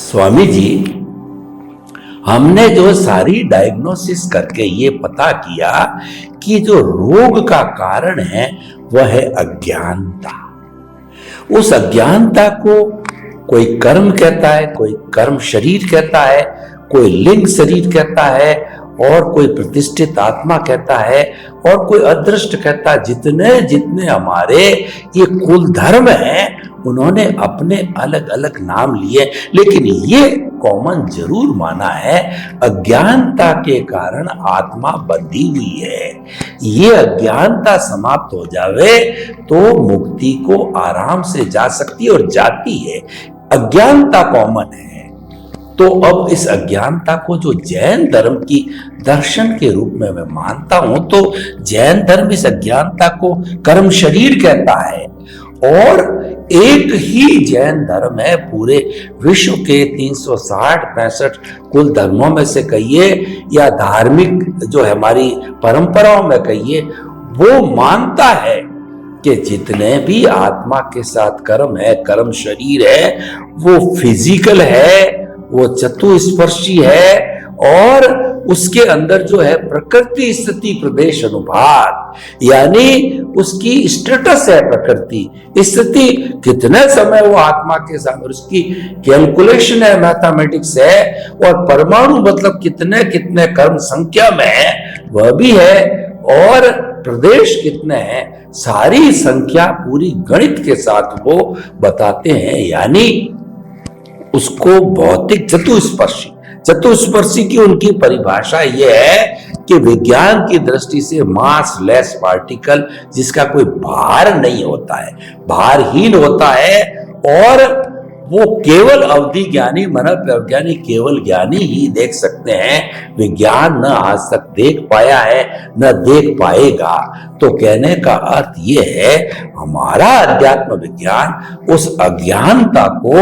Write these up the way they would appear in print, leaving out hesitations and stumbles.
स्वामी जी, हमने जो सारी डायग्नोसिस करके ये पता किया कि जो रोग का कारण है वह है अज्ञानता। उस अज्ञानता को कोई कर्म कहता है, कोई कर्म शरीर कहता है, कोई लिंग शरीर कहता है, और कोई प्रतिष्ठित आत्मा कहता है, और कोई अदृष्ट कहता है। जितने जितने हमारे ये कुल धर्म हैं उन्होंने अपने अलग अलग नाम लिए, लेकिन ये कॉमन जरूर माना है, अज्ञानता के कारण आत्मा बंधी हुई है। ये अज्ञानता समाप्त हो जावे तो मुक्ति को आराम से जा सकती है और जाती है। अज्ञानता कॉमन है। तो अब इस अज्ञानता को जो जैन धर्म की दर्शन के रूप में मैं मानता हूं, तो जैन धर्म इस अज्ञानता को कर्म शरीर कहता है। और एक ही जैन धर्म है पूरे विश्व के 360-65 कुल धर्मों में से कहिए या धार्मिक जो है हमारी परंपराओं में कहिए, वो मानता है कि जितने भी आत्मा के साथ कर्म है, कर्म शरीर है, वो फिजिकल है, वो चतुस्पर्शी है, और उसके अंदर जो है प्रकृति स्थिति प्रदेश अनुभात, यानी उसकी स्टेटस है प्रकृति स्थिति, कितने समय वो आत्मा के साथ, उसकी कैलकुलेशन है, मैथमेटिक्स है, और परमाणु मतलब कितने कितने कर्म संख्या में है वह भी है, और प्रदेश कितने हैं सारी संख्या पूरी गणित के साथ वो बताते हैं। यानी उसको भौतिक चतुस्पर्शी की उनकी परिभाषा यह है कि विज्ञान की दृष्टि से मास लेस पार्टिकल, जिसका कोई भार नहीं होता है, भारहीन होता है, और वो केवल अवधि ज्ञानी, मनन वैज्ञानिक केवल ज्ञानी ही देख सकते हैं। विज्ञान न आज तक देख पाया है, न देख पाएगा। तो कहने का अर्थ ये है, हमारा अध्यात्म विज्ञान उस अज्ञानता को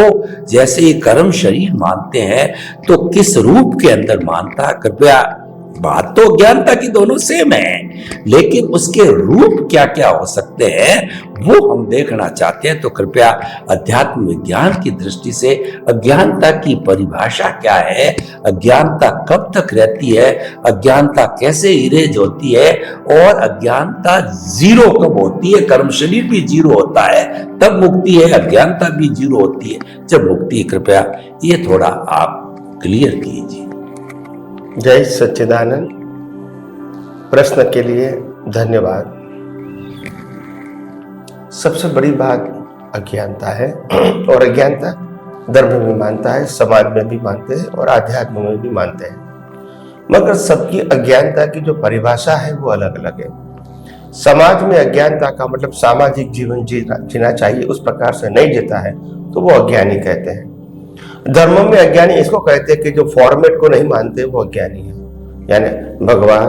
जैसे ये कर्म शरीर मानते हैं, तो किस रूप के अंदर मानता है? कृपया, बात तो अज्ञानता की दोनों सेम है, लेकिन उसके रूप क्या क्या हो सकते हैं वो हम देखना चाहते हैं। तो कृपया अध्यात्म विज्ञान की दृष्टि से अज्ञानता की परिभाषा क्या है, अज्ञानता कब तक रहती है, अज्ञानता कैसे इरेज होती है, और अज्ञानता जीरो कब होती है? कर्म शरीर भी जीरो होता है तब मुक्ति है, अज्ञानता भी जीरो होती है जब मुक्ति। कृपया ये थोड़ा आप क्लियर कीजिए। जय सच्चिदानंद। प्रश्न के लिए धन्यवाद। सबसे बड़ी बात अज्ञानता है, और अज्ञानता धर्म में भी मानता है, समाज में भी मानते हैं, और आध्यात्म में भी मानते हैं। मगर सबकी अज्ञानता की जो परिभाषा है वो अलग अलग है। समाज में अज्ञानता का मतलब सामाजिक जीवन जीना चाहिए, उस प्रकार से नहीं जीता है तो वो अज्ञानी कहते हैं। धर्मों में अज्ञानी इसको कहते हैं कि जो फॉर्मेट को नहीं मानते वो अज्ञानी है। यानी भगवान,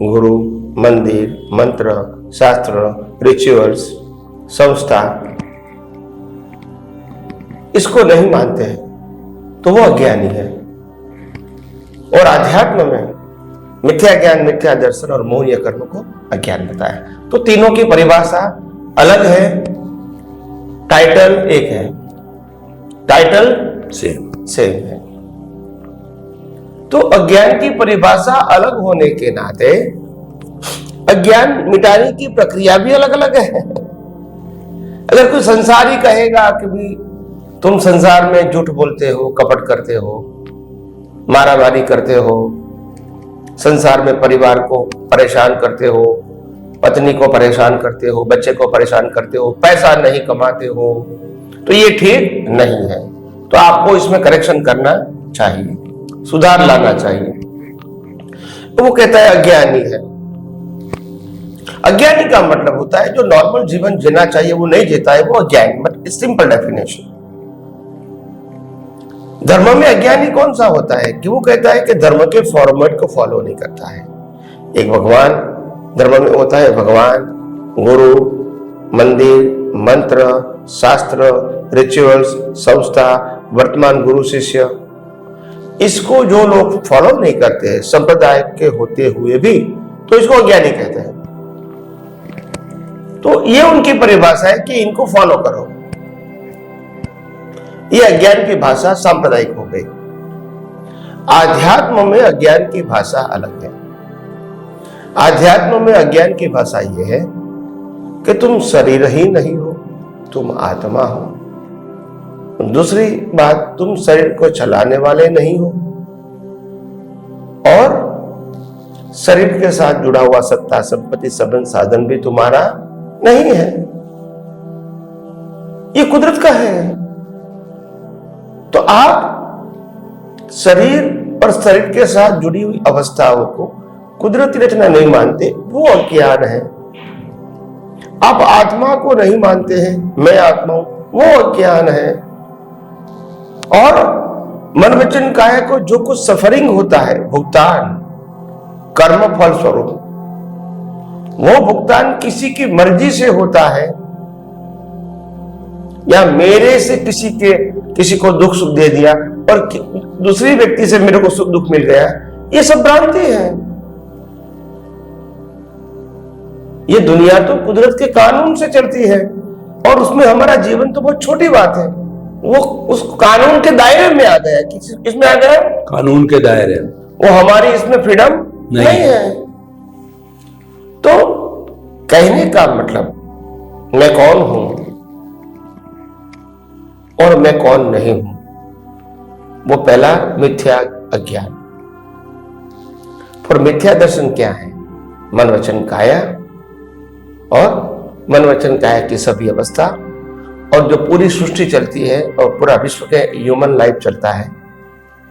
गुरु, मंदिर, मंत्र, शास्त्र, रिचुअल्स, संस्था, इसको नहीं मानते हैं तो वो अज्ञानी है। और आध्यात्म में मिथ्या ज्ञान, मिथ्या दर्शन और मोह कर्म को अज्ञान बताया। तो तीनों की परिभाषा अलग है, टाइटल एक है, टाइटल सेम है। तो अज्ञान की परिभाषा अलग होने के नाते अज्ञान मिटाने की प्रक्रिया भी अलग अलग है। अगर कोई संसारी कहेगा कि भी तुम संसार में झूठ बोलते हो, कपट करते हो, मारामारी करते हो, संसार में परिवार को परेशान करते हो, पत्नी को परेशान करते हो, बच्चे को परेशान करते हो, पैसा नहीं कमाते हो, तो ये ठीक नहीं है। तो आपको इसमें करेक्शन करना चाहिए, सुधार लाना चाहिए। तो वो कहता है अज्ञानी है। अज्ञानी का मतलब होता है जो नॉर्मल जीवन जीना चाहिए वो नहीं जीता है, वो अज्ञानी। मतलब सिंपल डेफिनेशन। धर्म में अज्ञानी कौन सा होता है कि वो कहता है कि धर्म के फॉर्मेट को फॉलो नहीं करता है। एक भगवान धर्म में होता है, भगवान, गुरु, मंदिर, मंत्र, शास्त्र, रिचुअल्स, संस्था, वर्तमान गुरु शिष्य, इसको जो लोग फॉलो नहीं करते हैं संप्रदाय के होते हुए भी, तो इसको अज्ञानी कहते हैं। तो ये उनकी परिभाषा है कि इनको फॉलो करो। ये अज्ञान की भाषा सांप्रदायिक हो गई। आध्यात्म में अज्ञान की भाषा अलग है। आध्यात्म में अज्ञान की भाषा यह है कि तुम शरीर ही नहीं हो, तुम आत्मा हो। दूसरी बात, तुम शरीर को चलाने वाले नहीं हो और शरीर के साथ जुड़ा हुआ सत्ता, संपत्ति, संबंध, साधन भी तुम्हारा नहीं है, ये कुदरत का है। तो आप शरीर और शरीर के साथ जुड़ी हुई अवस्थाओं को कुदरती रचना नहीं मानते, वो अज्ञान है। आप आत्मा को नहीं मानते हैं, मैं आत्मा हूं, वो अज्ञान है। और मन वचन काया को जो कुछ सफरिंग होता है, भुगतान कर्म फल स्वरूप, वो भुगतान किसी की मर्जी से होता है या मेरे से किसी को दुख सुख दे दिया और दूसरी व्यक्ति से मेरे को सुख दुख मिल गया, ये सब भ्रांति है। ये दुनिया तो कुदरत के कानून से चलती है और उसमें हमारा जीवन तो बहुत छोटी बात है। वो उस कानून के दायरे में आ गया। किसमें आ गया? कानून के दायरे। वो हमारी इसमें फ्रीडम नहीं है। तो कहने का मतलब मैं कौन हूं और मैं कौन नहीं हूं, वो पहला मिथ्या अज्ञान। और मिथ्या दर्शन क्या है? मन वचन काया और मन वचन काया की सभी अवस्था और जो पूरी सृष्टि चलती है और पूरा विश्व के ह्यूमन लाइफ चलता है,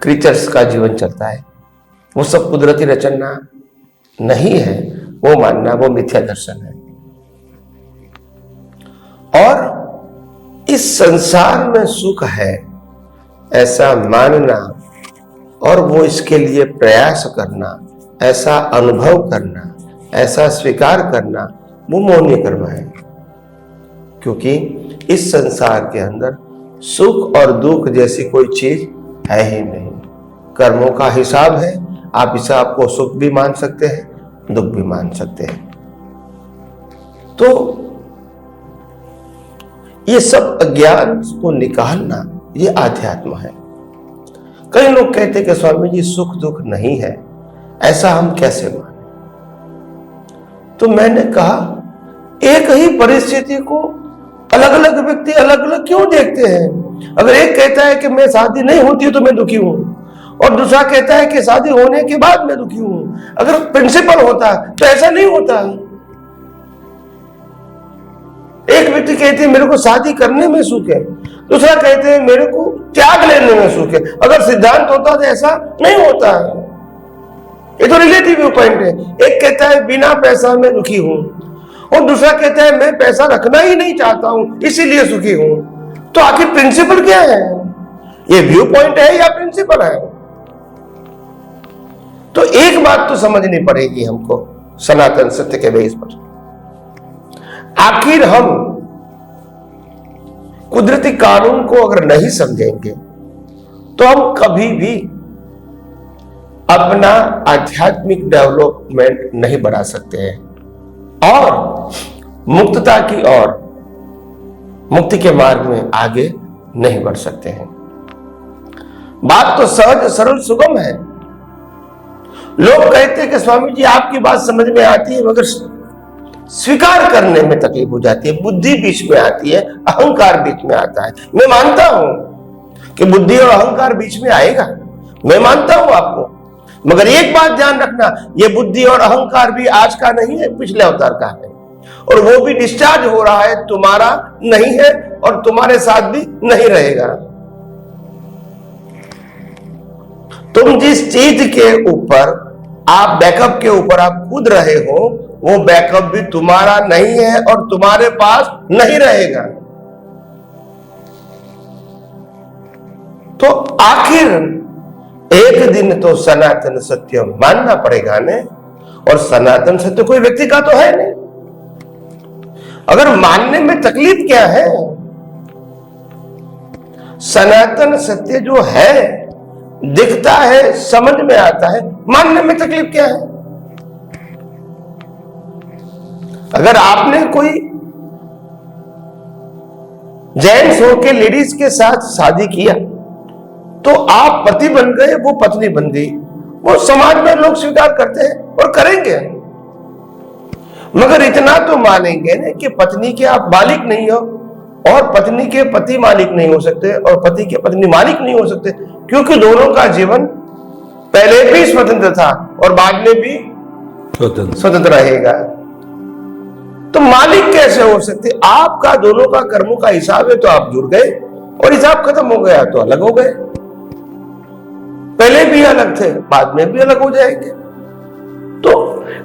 क्रीचर्स का जीवन चलता है, वो सब कुदरती रचना नहीं है, वो मानना वो मिथ्या दर्शन है। और इस संसार में सुख है ऐसा मानना और वो इसके लिए प्रयास करना, ऐसा अनुभव करना, ऐसा स्वीकार करना, वो मौनीय कर्म है। क्योंकि इस संसार के अंदर सुख और दुख जैसी कोई चीज है ही नहीं। कर्मों का हिसाब है, आप हिसाब को सुख भी मान सकते हैं, दुख भी मान सकते हैं। तो ये सब अज्ञान को निकालना, ये आध्यात्म है। कई लोग कहते हैं कि स्वामी जी सुख दुख नहीं है, ऐसा हम कैसे माने? तो मैंने कहा एक ही परिस्थिति को अलग अलग व्यक्ति अलग अलग क्यों देखते हैं? अगर एक कहता है कि मैं शादी नहीं होती तो मैं दुखी हूं और दूसरा कहता है कि शादी होने के बाद मैं दुखी हूं, अगर प्रिंसिपल होता तो ऐसा नहीं होता। एक व्यक्ति कहते हैं मेरे को शादी करने में सुख है, दूसरा कहते हैं मेरे को त्याग लेने में सुख है। अगर सिद्धांत होता तो ऐसा नहीं होता है। ये तो रिलेटिव व्यू पॉइंट है। एक कहता है बिना पैसा में दुखी हूं और दूसरा कहता है मैं पैसा रखना ही नहीं चाहता हूं इसीलिए सुखी हूं। तो आखिर प्रिंसिपल क्या है? ये व्यू पॉइंट है या प्रिंसिपल है? तो एक बात तो समझनी पड़ेगी हमको सनातन सत्य के बेस पर। आखिर हम कुदरती कानून को अगर नहीं समझेंगे तो हम कभी भी अपना आध्यात्मिक डेवलपमेंट नहीं बढ़ा सकते हैं और मुक्तता की ओर, मुक्ति के मार्ग में आगे नहीं बढ़ सकते हैं। बात तो सहज सरल सुगम है। लोग कहते हैं कि स्वामी जी आपकी बात समझ में आती है मगर स्वीकार करने में तकलीफ हो जाती है, बुद्धि बीच में आती है, अहंकार बीच में आता है। मैं मानता हूं कि बुद्धि और अहंकार बीच में आएगा, मैं मानता हूं आपको, मगर एक बात ध्यान रखना, ये बुद्धि और अहंकार भी आज का नहीं है, पिछले अवतार का है और वो भी डिस्चार्ज हो रहा है, तुम्हारा नहीं है और तुम्हारे साथ भी नहीं रहेगा। तुम जिस चीज के ऊपर आप बैकअप के ऊपर आप कूद रहे हो वो बैकअप भी तुम्हारा नहीं है और तुम्हारे पास नहीं रहेगा। तो आखिर एक दिन तो सनातन सत्य मानना पड़ेगा ने, और सनातन सत्य कोई व्यक्ति का तो है नहीं। अगर मानने में तकलीफ क्या है? सनातन सत्य जो है दिखता है, समझ में आता है, मानने में तकलीफ क्या है? अगर आपने कोई जेंट्स होके लेडीज के साथ शादी किया तो आप पति बन गए, वो पत्नी बन गई, वो समाज में लोग स्वीकार करते हैं और करेंगे। मगर इतना तो मानेंगे ना कि पत्नी के आप मालिक नहीं हो और पत्नी के पति मालिक नहीं हो सकते और पति के पत्नी मालिक नहीं हो सकते, क्योंकि दोनों का जीवन पहले भी स्वतंत्र था और बाद में भी स्वतंत्र रहेगा। तो मालिक कैसे हो सकते? आपका दोनों का कर्मों का हिसाब है तो आप जुड़ गए और हिसाब खत्म हो गया तो अलग हो गए। पहले भी अलग थे, बाद में भी अलग हो जाएंगे। तो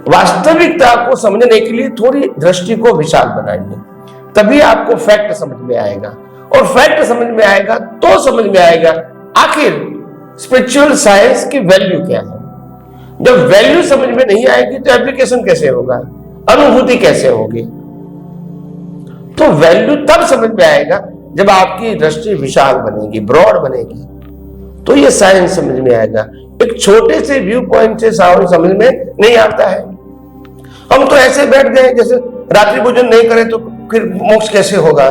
वास्तविकता को समझने के लिए थोड़ी दृष्टि को विशाल बनाइए, तभी आपको फैक्ट समझ में आएगा। और फैक्ट समझ में आएगा तो समझ में आएगा आखिर स्पिरिचुअल साइंस की वैल्यू क्या है। जब वैल्यू समझ में नहीं आएगी तो एप्लीकेशन कैसे होगा, अनुभूति कैसे होगी? तो वैल्यू तब समझ में आएगा जब आपकी दृष्टि विशाल बनेगी, ब्रॉड बनेगी, तो ये साइंस समझ में आएगा। एक छोटे से व्यू पॉइंट से समझ में नहीं आता है। हम तो ऐसे बैठ गए जैसे रात्रि भोजन नहीं करें तो फिर मोक्ष कैसे होगा,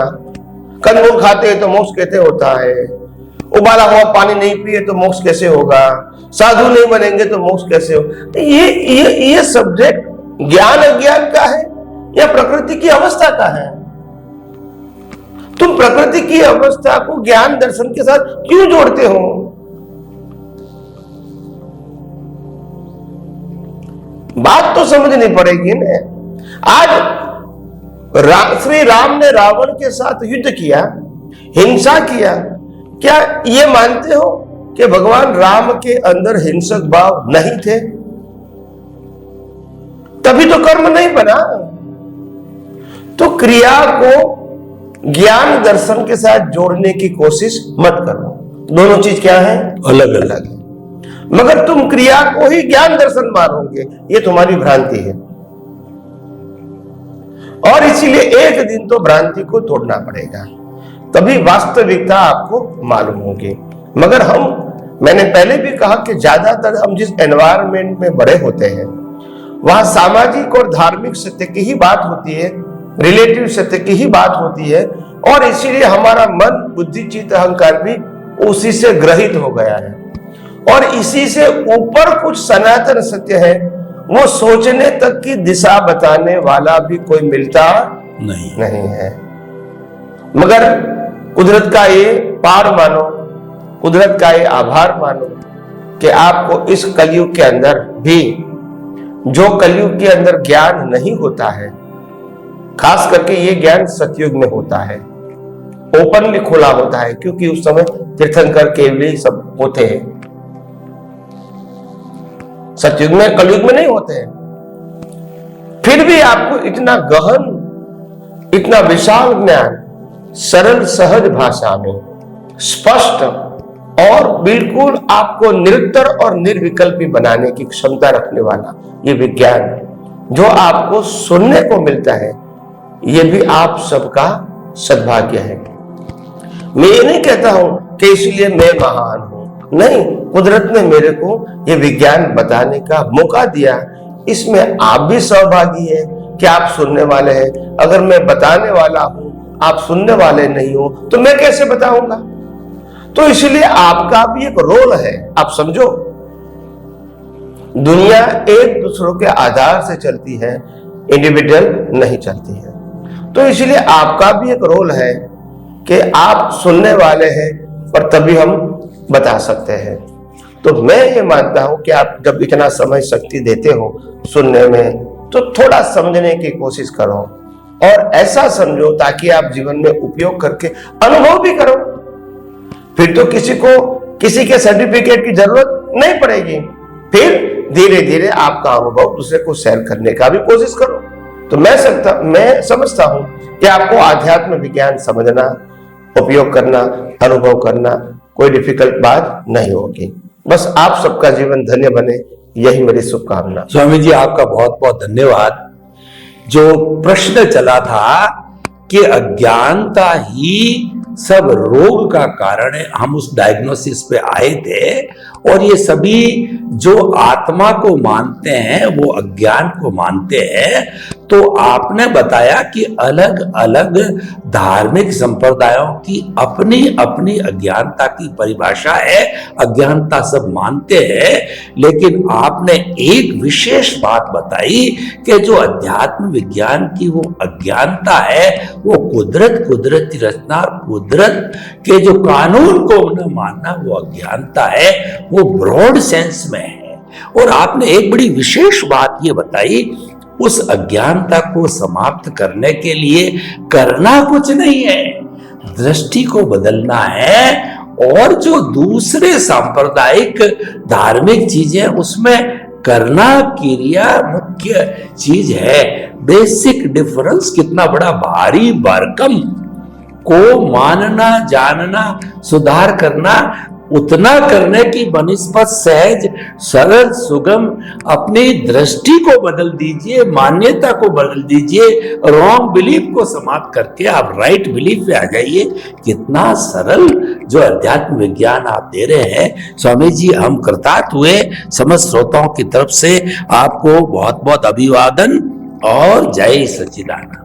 कंदमूल खाते हैं तो मोक्ष कैसे होता है, उबाला हुआ पानी नहीं पिए तो मोक्ष कैसे होगा, साधु नहीं बनेंगे तो मोक्ष कैसे हो। ये सब्जेक्ट ज्ञान अज्ञान का है या प्रकृति की अवस्था का है? तुम प्रकृति की अवस्था को ज्ञान दर्शन के साथ क्यों जोड़ते हो? बात तो समझनी पड़ेगी ना। आज श्री राम ने रावण के साथ युद्ध किया, हिंसा किया, क्या ये मानते हो कि भगवान राम के अंदर हिंसक भाव नहीं थे? तभी तो कर्म नहीं बना। तो क्रिया को ज्ञान दर्शन के साथ जोड़ने की कोशिश मत करो। दोनों चीज क्या है? अलग अलग है। मगर तुम क्रिया को ही ज्ञान दर्शन मानोगे, ये तुम्हारी भ्रांति है। और इसीलिए एक दिन तो भ्रांति को तोड़ना पड़ेगा, तभी वास्तविकता आपको मालूम होगी। मगर मैंने पहले भी कहा कि ज्यादातर हम जिस एनवायरनमेंट में बड़े होते हैं वहां सामाजिक और धार्मिक सत्य की ही बात होती है, रिलेटिव सत्य की ही बात होती है, और इसीलिए हमारा मन, बुद्धि, चित्त, अहंकार भी उसी से ग्रहित हो गया है। और इसी से ऊपर कुछ सनातन सत्य है, वो सोचने तक की दिशा बताने वाला भी कोई मिलता नहीं है। मगर कुदरत का ये पार मानो, कुदरत का ये आभार मानो कि आपको इस कलयुग के अंदर भी, जो कलयुग के अंदर ज्ञान नहीं होता है, खास करके ये ज्ञान सतयुग में होता है, ओपनली खुला होता है, क्योंकि उस समय तीर्थंकर केवली सब होते हैं। सतयुग में, कलयुग में नहीं होते हैं। फिर भी आपको इतना गहन, इतना विशाल ज्ञान सरल सहज भाषा में स्पष्ट और बिल्कुल आपको निरंतर और निर्विकल्पी बनाने की क्षमता रखने वाला ये विज्ञान जो आपको सुनने को मिलता है, ये भी आप सबका सद्भाग्य है। मैं ये नहीं कहता हूं कि इसलिए मैं महान हूं, नहीं, कुदरत ने मेरे को ये विज्ञान बताने का मौका दिया, इसमें आप भी सहभागी हैं कि आप सुनने वाले हैं। अगर मैं बताने वाला हूं, आप सुनने वाले नहीं हो, तो मैं कैसे बताऊंगा? तो इसलिए आपका भी एक रोल है। आप समझो, दुनिया एक दूसरों के आधार से चलती है, इंडिविजुअल नहीं चलती है। तो इसलिए आपका भी एक रोल है कि आप सुनने वाले हैं, और तभी हम बता सकते हैं। तो मैं ये मानता हूं कि आप जब इतना समय शक्ति देते हो सुनने में, तो थोड़ा समझने की कोशिश करो, और ऐसा समझो ताकि आप जीवन में उपयोग करके अनुभव भी करो। फिर तो किसी के सर्टिफिकेट की जरूरत नहीं पड़ेगी। फिर धीरे धीरे आपका अनुभव दूसरे को शेयर करने का भी कोशिश करो। तो मैं समझता हूं कि आपको आध्यात्म विज्ञान समझना, उपयोग करना, अनुभव करना कोई डिफिकल्ट बात नहीं होगी। बस आप सबका जीवन धन्य बने, यही मेरी शुभकामना। स्वामी जी, आपका बहुत बहुत धन्यवाद। जो प्रश्न चला था कि अज्ञानता ही सब रोग का कारण है, हम उस डायग्नोसिस पे आए थे, और ये सभी जो आत्मा को मानते हैं वो अज्ञान को मानते हैं। तो आपने बताया कि अलग अलग धार्मिक संप्रदायों की अपनी अपनी अज्ञानता की परिभाषा है, अज्ञानता सब मानते हैं, लेकिन आपने एक विशेष बात बताई कि जो अध्यात्म विज्ञान की वो अज्ञानता है, वो कुदरती रचना, कुदरत के जो कानून को न मानना, वो अज्ञानता है, वो ब्रॉड सेंस में है। और आपने एक बड़ी विशेष बात ये बताई, उस अज्ञानता को समाप्त करने के लिए करना कुछ नहीं है, दृष्टि को बदलना है। और जो दूसरे सांप्रदायिक धार्मिक चीजें, उसमें करना क्रिया मुख्य चीज है। बेसिक डिफरेंस कितना बड़ा भारी भरकम को मानना, जानना, सुधार करना, उतना करने की बनिस्बत सहज, सरल, सुगम अपनी दृष्टि को बदल दीजिए, मान्यता को बदल दीजिए, रॉन्ग बिलीफ को समाप्त करके आप राइट बिलीफ पे आ जाइए। कितना सरल जो अध्यात्म विज्ञान आप दे रहे हैं स्वामी जी, हम कृतार्थ हुए। समस्त श्रोताओं की तरफ से आपको बहुत बहुत अभिवादन और जय सच्चिदानंद।